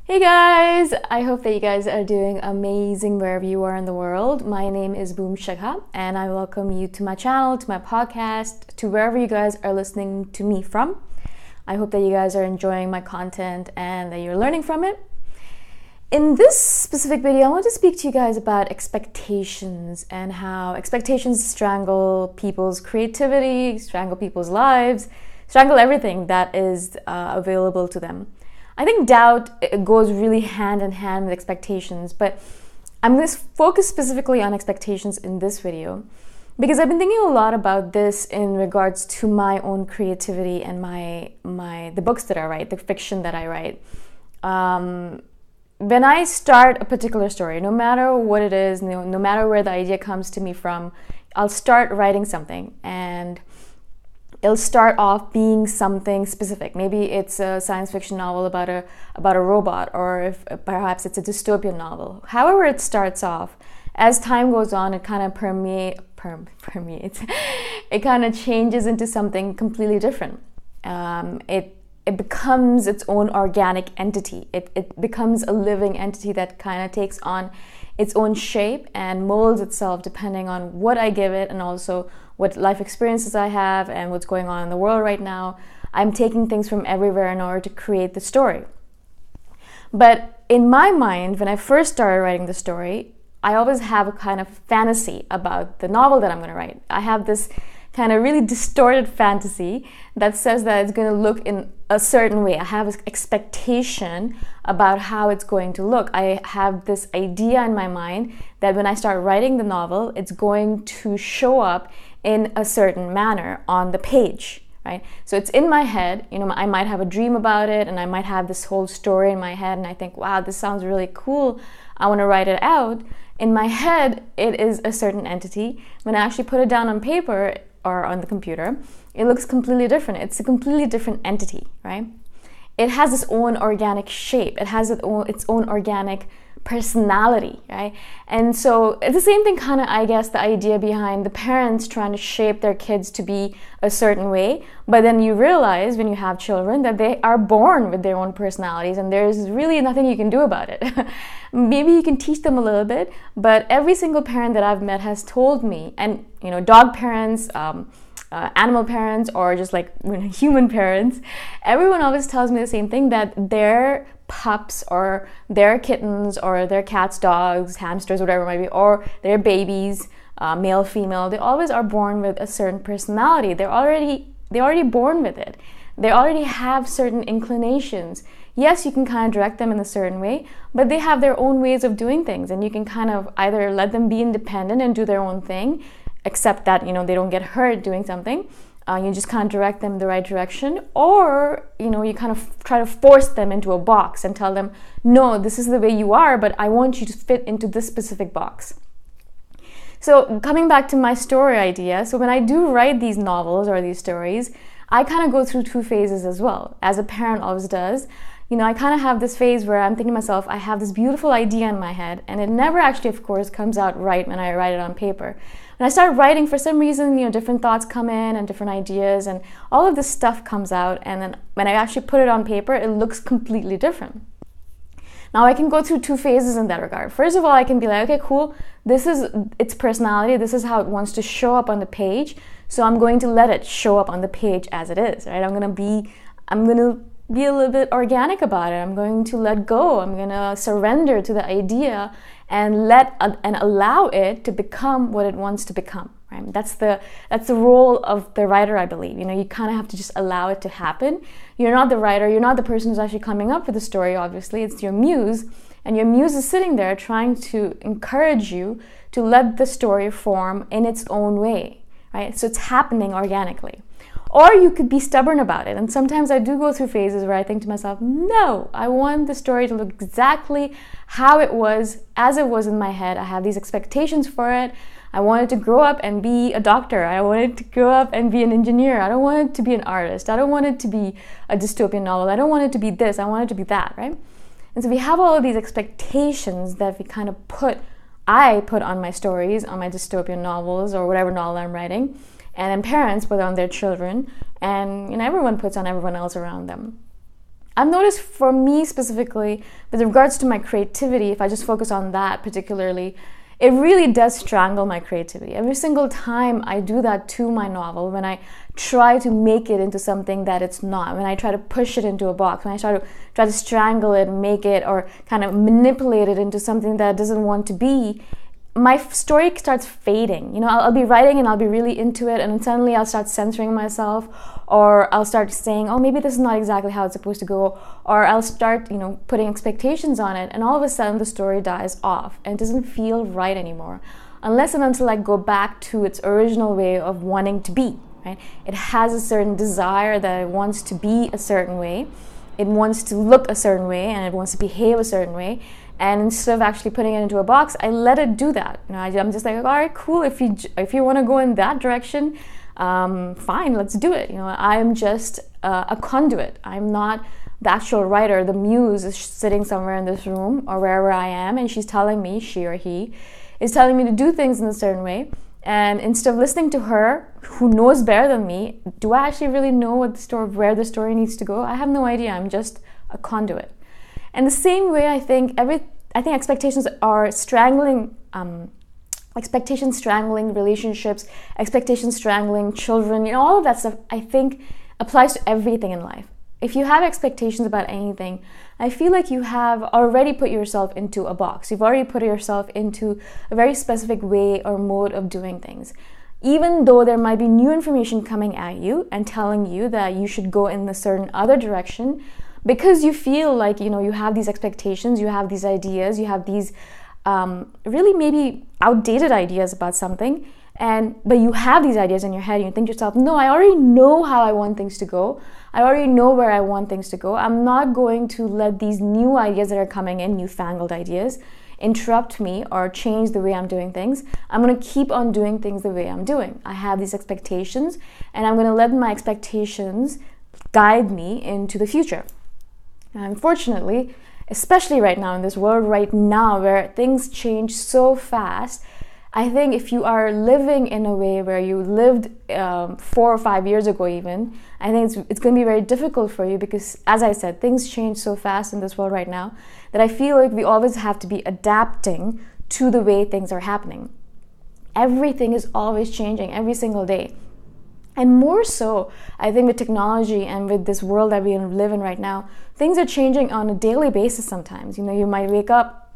Hey guys! I hope that you guys are doing amazing wherever you are in the world. My name is Boom Shakha and I welcome you to my channel, to my podcast, to wherever you guys are listening to me from. I hope that you guys are enjoying my content and that you're learning from it. In this specific video, I want to speak to you guys about expectations and how expectations strangle people's creativity, strangle people's lives, strangle everything that is available to them. I think doubt goes really hand in hand with expectations, but I'm going to focus specifically on expectations in this video because I've been thinking a lot about this in regards to my own creativity and the books that I write, the fiction that I write. When I start a particular story, no matter what it is, no matter where the idea comes to me from, I'll start writing something and it'll start off being something specific. Maybe it's a science fiction novel about a robot, or if perhaps it's a dystopian novel. However it starts off, as time goes on, it kind of permeates. It kind of changes into something completely different. It becomes its own organic entity. It becomes a living entity that kind of takes on its own shape and molds itself depending on what I give it and also what life experiences I have and what's going on in the world right now. I'm taking things from everywhere in order to create the story. But in my mind, when I first started writing the story, I always have a kind of fantasy about the novel that I'm going to write. I have this kind of really distorted fantasy that says that it's going to look in a certain way. I have this expectation about how it's going to look. I have this idea in my mind that when I start writing the novel, it's going to show up in a certain manner on the page, right? So it's in my head, I might have a dream about it and I might have this whole story in my head and I think, wow, this sounds really cool. I want to write it out. In my head, it is a certain entity. When I actually put it down on paper or on the computer, it looks completely different. It's a completely different entity, right? It has its own organic shape. It has its own organic personality, right? And so it's the same thing kind of, I guess, the idea behind the parents trying to shape their kids to be a certain way, but then you realize when you have children that they are born with their own personalities and there's really nothing you can do about it. Maybe you can teach them a little bit, but every single parent that I've met has told me, and dog parents, animal parents, or just like human parents, everyone always tells me the same thing, that their pups or their kittens or their cats, dogs, hamsters, whatever it might be, or their babies, male, female, they always are born with a certain personality. They're already born with it. They already have certain inclinations. Yes, you can kind of direct them in a certain way, but they have their own ways of doing things, and you can kind of either let them be independent and do their own thing, except that they don't get hurt doing something. You just kind of direct them in the right direction, or you kind of try to force them into a box and tell them, no, this is the way you are, but I want you to fit into this specific box. So coming back to my story idea, so when I do write these novels or these stories, I kind of go through two phases as well, as a parent always does. I kind of have this phase where I'm thinking to myself, I have this beautiful idea in my head, and it never actually, of course, comes out right when I write it on paper. When I start writing, for some reason, different thoughts come in and different ideas, and all of this stuff comes out, and then when I actually put it on paper, it looks completely different. Now, I can go through two phases in that regard. First of all, I can be like, okay, cool, this is its personality, this is how it wants to show up on the page, so I'm going to let it show up on the page as it is, right? I'm going to be a little bit organic about it. I'm going to let go. I'm going to surrender to the idea and allow it to become what it wants to become, right? That's the role of the writer, I believe. You kind of have to just allow it to happen. You're not the writer. You're not the person who's actually coming up with the story, obviously. It's your muse, and your muse is sitting there trying to encourage you to let the story form in its own way, right? So it's happening organically. Or you could be stubborn about it. And sometimes I do go through phases where I think to myself, no, I want the story to look exactly how it was, as it was in my head. I have these expectations for it. I want it to grow up and be a doctor. I want it to grow up and be an engineer. I don't want it to be an artist. I don't want it to be a dystopian novel. I don't want it to be this. I want it to be that, right? And so we have all of these expectations that I put on my stories, on my dystopian novels, or whatever novel I'm writing. And then parents put on their children, and everyone puts on everyone else around them. I've noticed for me specifically, with regards to my creativity, if I just focus on that particularly, it really does strangle my creativity. Every single time I do that to my novel, when I try to make it into something that it's not, when I try to push it into a box, when I try to strangle it, make it, or kind of manipulate it into something that it doesn't want to be, my story starts fading. I'll be writing and I'll be really into it, and then suddenly I'll start censoring myself, or I'll start saying, oh, maybe this is not exactly how it's supposed to go, or I'll start, putting expectations on it, and all of a sudden the story dies off and it doesn't feel right anymore, unless and until I go back to its original way of wanting to be, right? It has a certain desire that it wants to be a certain way, it wants to look a certain way, and it wants to behave a certain way. And instead of actually putting it into a box, I let it do that. I'm just like, all right, cool. If you want to go in that direction, fine, let's do it. I'm just a conduit. I'm not the actual writer. The muse is sitting somewhere in this room or wherever I am, and she's telling me, she or he is telling me to do things in a certain way. And instead of listening to her, who knows better than me, do I actually really know where the story needs to go? I have no idea. I'm just a conduit. And the same way, I think expectations are strangling, expectations strangling relationships, expectations strangling children, all of that stuff, I think applies to everything in life. If you have expectations about anything, I feel like you have already put yourself into a box. You've already put yourself into a very specific way or mode of doing things. Even though there might be new information coming at you and telling you that you should go in a certain other direction, because you feel like, you have these expectations, you have these ideas, you have these really maybe outdated ideas about something, but you have these ideas in your head and you think to yourself, no, I already know how I want things to go. I already know where I want things to go. I'm not going to let these new ideas that are coming in, newfangled ideas, interrupt me or change the way I'm doing things. I'm going to keep on doing things the way I'm doing. I have these expectations, and I'm going to let my expectations guide me into the future. And unfortunately, especially right now in this world right now where things change so fast, I think if you are living in a way where you lived 4 or 5 years ago even, I think it's going to be very difficult for you because, as I said, things change so fast in this world right now that I feel like we always have to be adapting to the way things are happening. Everything is always changing every single day. And more so, I think with technology and with this world that we live in right now, things are changing on a daily basis sometimes. You might wake up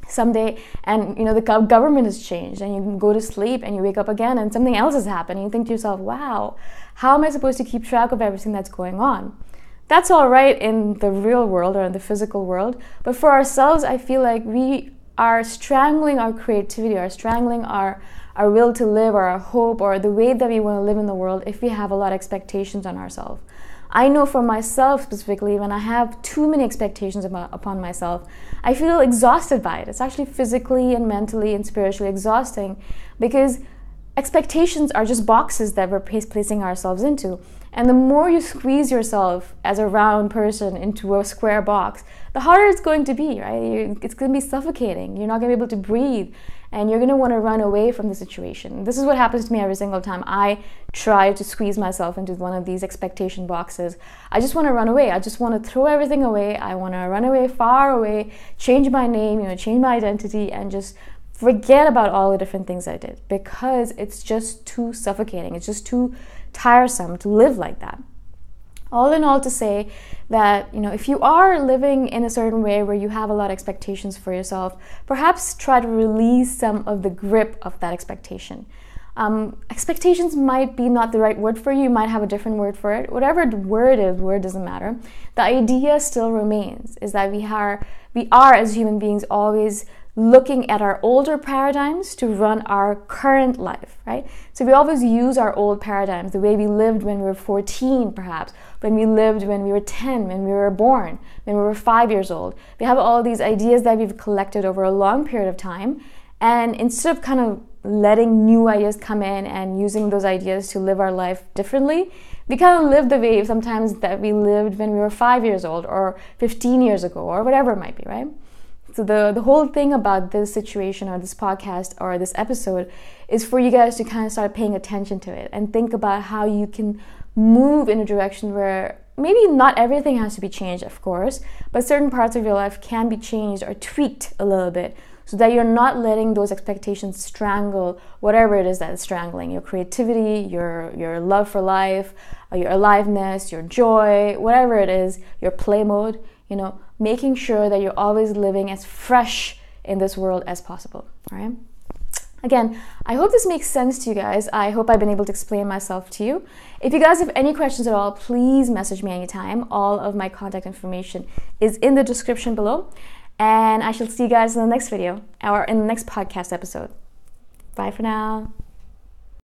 someday and, the government has changed, and you can go to sleep and you wake up again and something else has happened. And you think to yourself, wow, how am I supposed to keep track of everything that's going on? That's all right in the real world or in the physical world. But for ourselves, I feel like we are strangling our creativity, or strangling our will to live, or our hope, or the way that we want to live in the world if we have a lot of expectations on ourselves. I know for myself specifically, when I have too many expectations upon myself, I feel exhausted by it. It's actually physically and mentally and spiritually exhausting, because expectations are just boxes that we're placing ourselves into. And the more you squeeze yourself as a round person into a square box, the harder it's going to be, right? It's going to be suffocating. You're not going to be able to breathe, and you're going to want to run away from the situation. This is what happens to me every single time I try to squeeze myself into one of these expectation boxes. I just want to run away. I just want to throw everything away. I want to run away, far away, change my name, change my identity, and just forget about all the different things I did, because it's just too suffocating. It's just too tiresome to live like that. All in all, to say that, if you are living in a certain way where you have a lot of expectations for yourself, perhaps try to release some of the grip of that expectation. Expectations might be not the right word for you. You might have a different word for it. Whatever the word is, word doesn't matter. The idea still remains, is that we are as human beings always looking at our older paradigms to run our current life, right? So we always use our old paradigms, the way we lived when we were 14 perhaps, when we lived when we were 10, when we were born, when we were 5 years old. We have all these ideas that we've collected over a long period of time, and instead of kind of letting new ideas come in and using those ideas to live our life differently, we kind of live the way sometimes that we lived when we were 5 years old or 15 years ago or whatever it might be, right? So the whole thing about this situation or this podcast or this episode is for you guys to kind of start paying attention to it and think about how you can move in a direction where maybe not everything has to be changed, of course, but certain parts of your life can be changed or tweaked a little bit so that you're not letting those expectations strangle whatever it is that is strangling your creativity, your love for life, your aliveness, your joy, whatever it is, your play mode, making sure that you're always living as fresh in this world as possible, all right? Again, I hope this makes sense to you guys. I hope I've been able to explain myself to you. If you guys have any questions at all, please message me anytime. All of my contact information is in the description below. And I shall see you guys in the next video or in the next podcast episode. Bye for now.